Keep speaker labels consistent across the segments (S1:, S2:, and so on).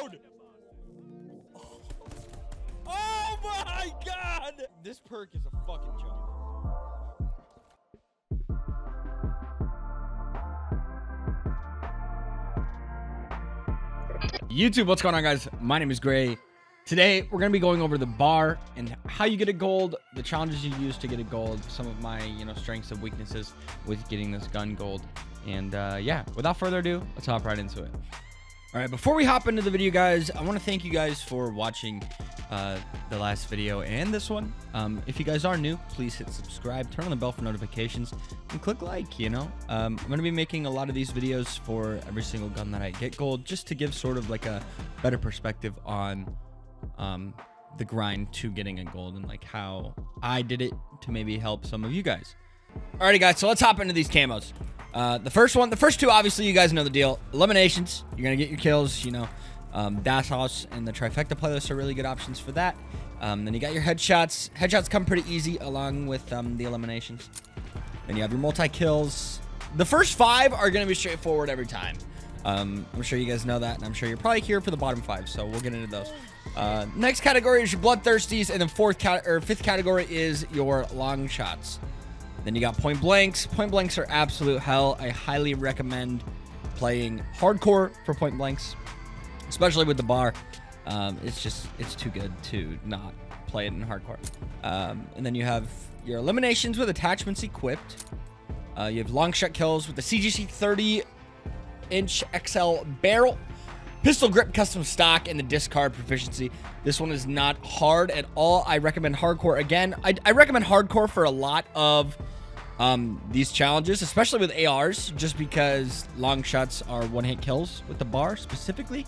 S1: down! Oh my god! This perk is a fucking joke. YouTube, what's going on, guys? My name is Gray. Today, we're going to be going over the bar and how you get a gold, the challenges you use to get a gold, some of my, strengths and weaknesses with getting this gun gold. And yeah, without further ado, let's hop right into it. All right, before we hop into the video, guys, I want to thank you guys for watching the last video and this one. If you guys are new, please hit subscribe, turn on the bell for notifications, and click like, I'm going to be making a lot of these videos for every single gun that I get gold, just to give sort of like a better perspective on the grind to getting a gold and like how I did it to maybe help some of you guys. Alrighty, guys, so let's hop into these camos. The first two, obviously, you guys know the deal. Eliminations, you're going to get your kills, Dash House and the Trifecta playlists are really good options for that. Then you got your headshots. Headshots come pretty easy along with the eliminations. Then you have your multi-kills. The first 5 are going to be straightforward every time. I'm sure you guys know that, and I'm sure you're probably here for the bottom 5, so we'll get into those. Next category is your bloodthirsties, and then fifth category is your long shots. Then you got point blanks. Point blanks are absolute hell. I highly recommend playing hardcore for point blanks, especially with the bar. It's too good to not play it in hardcore. And then you have your eliminations with attachments equipped. You have long shot kills with the CGC 30-inch XL barrel, pistol grip custom stock, and the discard proficiency. This one is not hard at all. I recommend hardcore. Again, I recommend hardcore for a lot of these challenges, especially with ARs, just because long shots are one-hit kills with the bar specifically.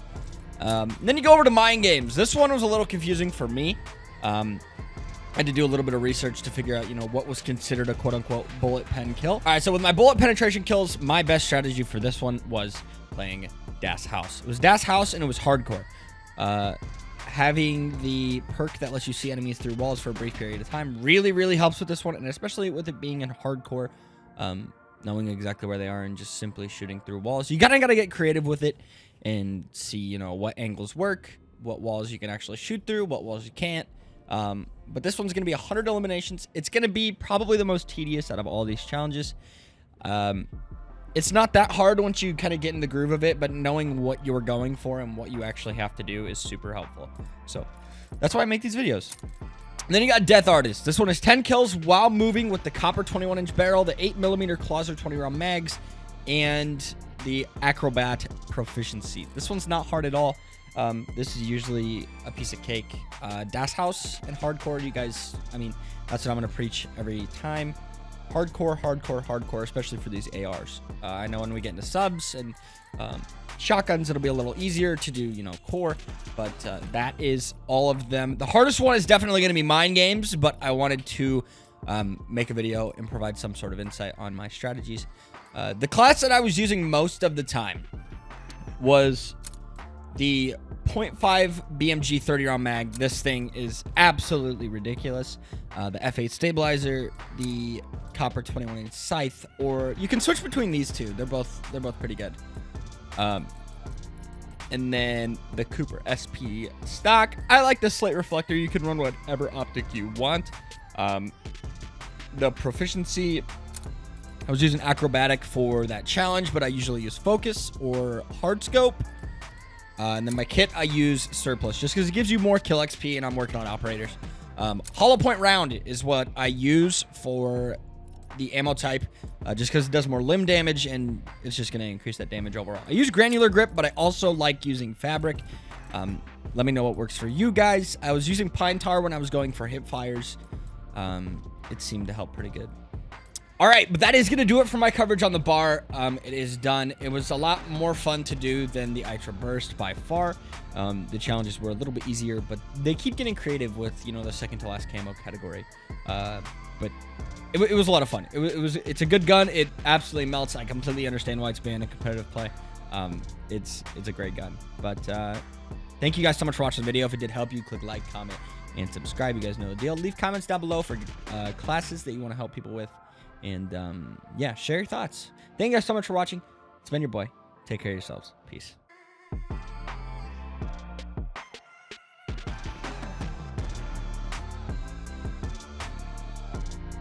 S1: Then you go over to mind games. This one was a little confusing for me. I had to do a little bit of research to figure out, what was considered a quote-unquote bullet pen kill. All right, so with my bullet penetration kills, my best strategy for this one was playing Das House. It was Das House, and it was hardcore. Having the perk that lets you see enemies through walls for a brief period of time really, really helps with this one, and especially with it being in hardcore, knowing exactly where they are and just simply shooting through walls. You gotta get creative with it and see, what angles work, what walls you can actually shoot through, what walls you can't. But this one's gonna be 100 eliminations. It's gonna be probably the most tedious out of all these challenges. It's not that hard once you kind of get in the groove of it, but knowing what you're going for and what you actually have to do is super helpful. So that's why I make these videos. And then you got Death Artist. This one is 10 kills while moving with the copper 21-inch barrel, the 8mm Clauser 20-round mags, and the Acrobat proficiency. This one's not hard at all. This is usually a piece of cake. Das House and hardcore, you guys, that's what I'm going to preach every time. Hardcore, especially for these ARs. I know when we get into subs and shotguns, it'll be a little easier to do, core, but that is all of them. The hardest one is definitely going to be mind games, but I wanted to make a video and provide some sort of insight on my strategies. The class that I was using most of the time was the .5 BMG 30-round mag. This thing is absolutely ridiculous. The F8 stabilizer, the copper 21-inch scythe, or you can switch between these two. They're both pretty good. And then the Cooper SP stock. I like the slate reflector. You can run whatever optic you want. The proficiency, I was using acrobatic for that challenge, but I usually use focus or hard scope. And then my kit, I use surplus just because it gives you more kill XP, and I'm working on operators. Hollow point round is what I use for the ammo type, just because it does more limb damage, and it's just going to increase that damage overall. I use granular grip, but I also like using fabric. Let me know what works for you guys. I was using pine tar when I was going for hip fires. It seemed to help pretty good. All right, but that is going to do it for my coverage on the bar. It is done. It was a lot more fun to do than the Ultra Burst by far. The challenges were a little bit easier, but they keep getting creative with, the second to last camo category. But it was a lot of fun. It's a good gun. It absolutely melts. I completely understand why it's banned in competitive play. It's a great gun. But thank you guys so much for watching the video. If it did help you, click like, comment, and subscribe. You guys know the deal. Leave comments down below for classes that you want to help people with. And yeah, share your thoughts. Thank you guys so much for watching. It's been your boy. Take care of yourselves. Peace.